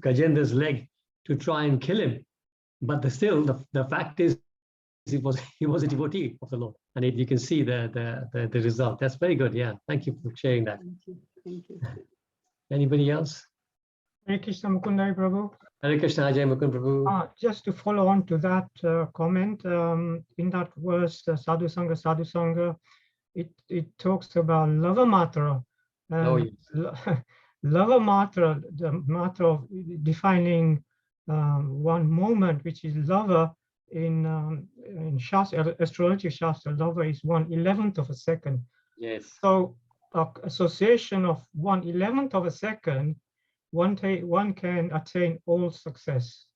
Gajendra's leg to try and kill him, but the fact is he was a devotee of the Lord, and you can see the result. That's very good. Yeah, thank you for sharing that. Thank you. Anybody else? Hare Krishna, Mukunda-Hari, Prabhu. Hare Krishna, Jai Mukund Prabhu. Just to follow on to that comment, in that verse, Sadhu Sangha, it talks about lava matra. Lava matra, the matra of defining one moment, which is lava in Shastra, astrology Shastra, lava is 1/11 of a second. Yes. So association of 1/11 of a second, one can attain all success.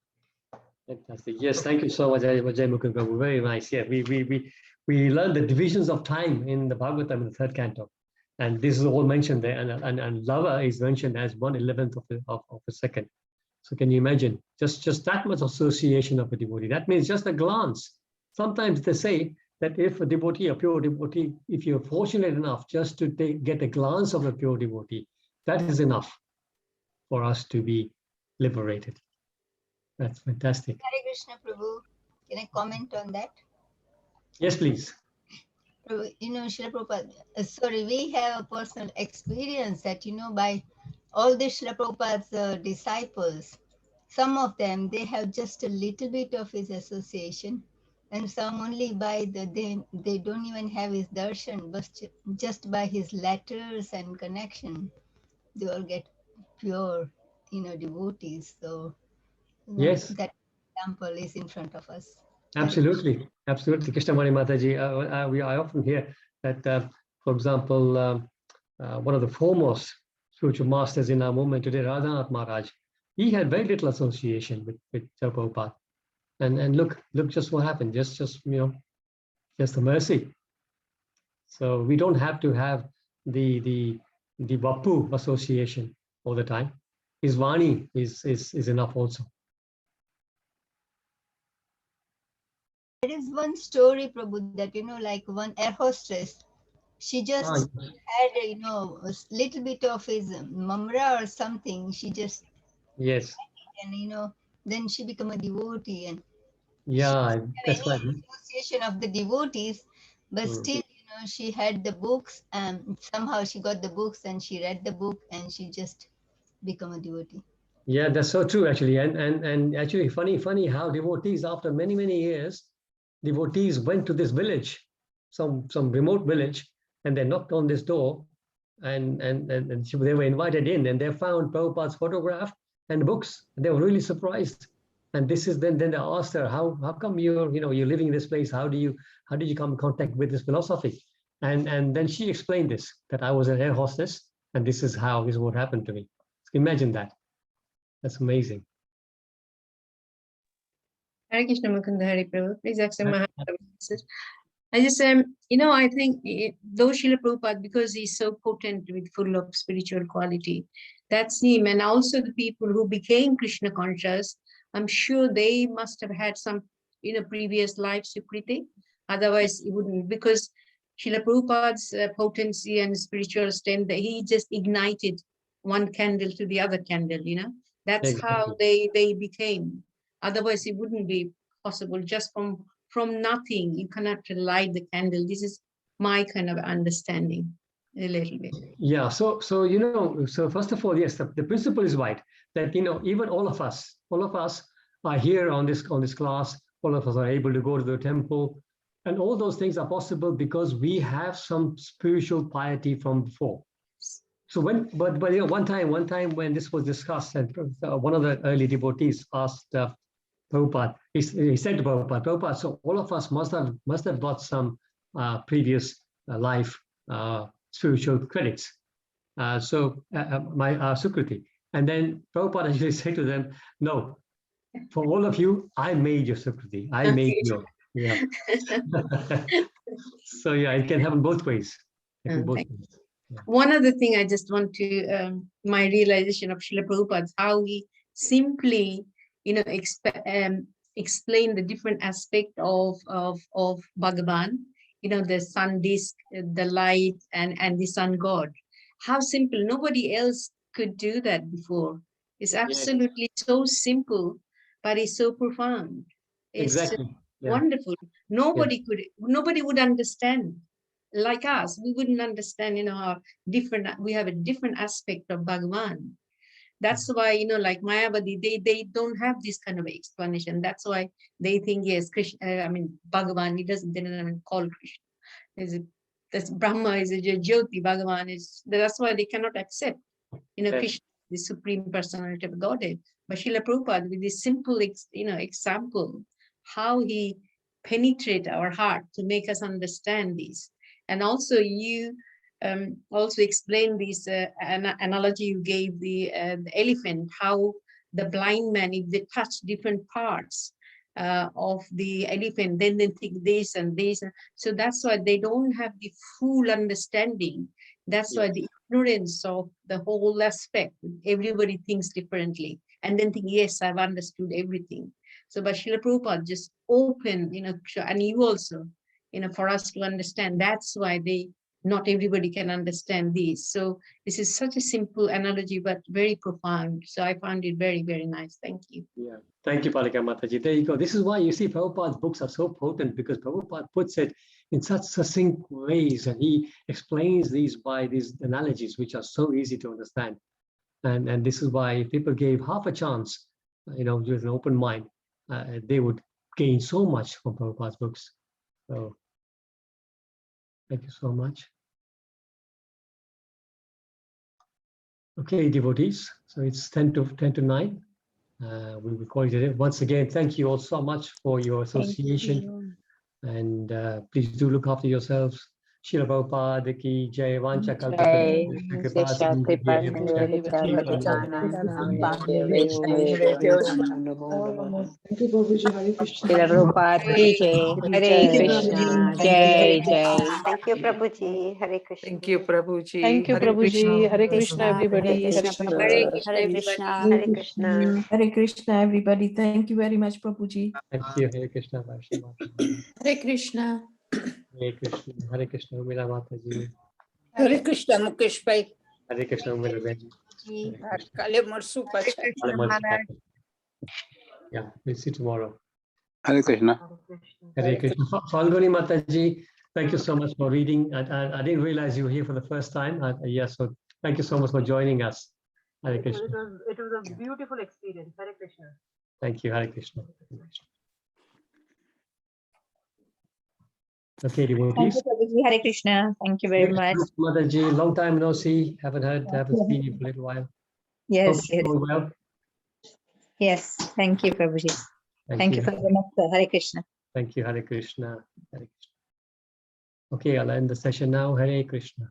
Fantastic. Yes, thank you so much, Jai Mukund Prabhu. Very nice. Yeah, we learned the divisions of time in the Bhagavatam in the 3rd canto, and this is all mentioned there. And lava is mentioned as 1/11 of a second. So can you imagine just that much association of a devotee? That means just a glance. Sometimes they say that if a devotee, a pure devotee, if you're fortunate enough just to get a glance of a pure devotee, that is enough for us to be liberated. That's fantastic. Hare Krishna, Prabhu. Can I comment on that? Yes, please. Prabhu, Srila Prabhupada, we have a personal experience that, by all the Srila Prabhupada's disciples, some of them, they have just a little bit of his association, and some only by they don't even have his darshan, but just by his letters and connection, they all get pure, devotees. So, Yes, that example is in front of us. absolutely. Absolutely. Krishnamani Mataji, I often hear that, for example, one of the foremost spiritual masters in our movement today, Radhanath Maharaj, he had very little association with Prabhupada. And look just what happened, just the mercy. So we don't have to have the Vapu association all the time. His Vani is enough also. There is one story, Prabhu, that, like one air hostess, she just had, a little bit of his mamra or something. She just, yes, and, then she became a devotee. And yeah, that's right. Association of the devotees, but still, she had the books, and somehow she got the books and she read the book and she just became a devotee. Yeah, that's so true, actually. And actually, funny how devotees, after many years, devotees went to this village, some remote village, and they knocked on this door, and they were invited in, and they found Prabhupada's photograph and books. And they were really surprised. And this is then they asked her, how come you're living in this place? How did you come in contact with this philosophy? And then she explained this, that I was an air hostess, and this is what happened to me. Imagine that. That's amazing. Hare Krishna, Mukunda-Hari, Prabhu. Please accept my heart. I just, I think though Srila Prabhupada, because he's so potent with full of spiritual quality, that's him. And also the people who became Krishna conscious, I'm sure they must have had some, previous life sukriti. Otherwise, it wouldn't, because Srila Prabhupada's potency and spiritual strength, he just ignited one candle to the other candle, That's Exactly. how they became. Otherwise, it wouldn't be possible just from nothing. You cannot light the candle. This is my kind of understanding a little bit. Yeah, so so first of all, yes, the principle is right, that even all of us are here on this class. All of us are able to go to the temple, and all those things are possible because we have some spiritual piety from before. So but one time when this was discussed, and one of the early devotees asked Prabhupada, he said to Prabhupada, so all of us must have got some previous life spiritual credits. My Sukriti. And then Prabhupada actually said to them, no, for all of you, I made your Sukriti. I made your, yeah. So yeah, it can happen both ways. One other thing I just want to, my realization of Srila Prabhupada, how he simply, explain the different aspect of Bhagavan, the sun disk, the light, and the sun god. How simple. Nobody else could do that before. It's absolutely so simple, but it's so profound. It's exactly. wonderful. Nobody would understand. Like us, we wouldn't understand, how different, we have a different aspect of Bhagavan. That's why, like Mayavadi, they don't have this kind of explanation. That's why they think, yes, Krishna, Bhagavan, they don't call Krishna. That's Brahma is a Jyoti, Bhagavan is, that's why they cannot accept, Krishna, the supreme personality of Godhead. But Srila Prabhupada, with this simple, example, how he penetrate our heart to make us understand this. And also you also explained this analogy you gave, the elephant, how the blind man, if they touch different parts of the elephant, then they think this and this. So that's why they don't have the full understanding. That's why the ignorance of the whole aspect, everybody thinks differently and then think, yes, I've understood everything. So, but Srila Prabhupada just opened, and you also, for us to understand. That's why not everybody can understand this. So this is such a simple analogy, but very profound. So I found it very, very nice. Thank you. Yeah. Thank you, Palika Mataji. There you go. This is why you see Prabhupada's books are so potent, because Prabhupada puts it in such succinct ways, and he explains these by these analogies, which are so easy to understand. And this is why if people gave half a chance, with an open mind, they would gain so much from Prabhupada's books. So thank you so much. Okay, devotees. So it's 10 to 9. We will call it a day. Once again, thank you all so much for your association. And please do look after yourselves. Srila Prabhupada ki jai, vancha Thank you, Prabhuji. Hare Krishna. Hare Krishna. Jai Jai. Thank you, Prabhuji. Hare Krishna. Thank you, Prabhuji. Thank you, Hare Krishna. Prabhuji. Hare Krishna, everybody. Hare Hare Krishna, Krishna. Hare Krishna. Hare Krishna. Hare Krishna, everybody. Thank you very much, Prabhuji. Thank you. Hare Krishna. Hare Krishna. Hare Krishna. Hare Krishna. Mila Mataji. Hare Krishna, Mukesh Bhai. Hare Krishna. Mila Bhai. Kale marsu pacha. Yeah, we'll see tomorrow. Hare Krishna. Hare Krishna. Falguni Mataji, thank you so much for reading. I didn't realize you were here for the first time. So thank you so much for joining us. Hare Krishna. It was a beautiful experience. Hare Krishna. Thank you. Hare Krishna. Okay, devotees. Hare Krishna. Thank you very much. Mataji, long time no see. Haven't seen you for a little while. Yes, Hope you're doing well. Yes. Thank you, Prabhuji. Thank you for the nectar. Hare Krishna. Thank you. Hare Krishna. Hare Krishna. Okay, I'll end the session now. Hare Krishna.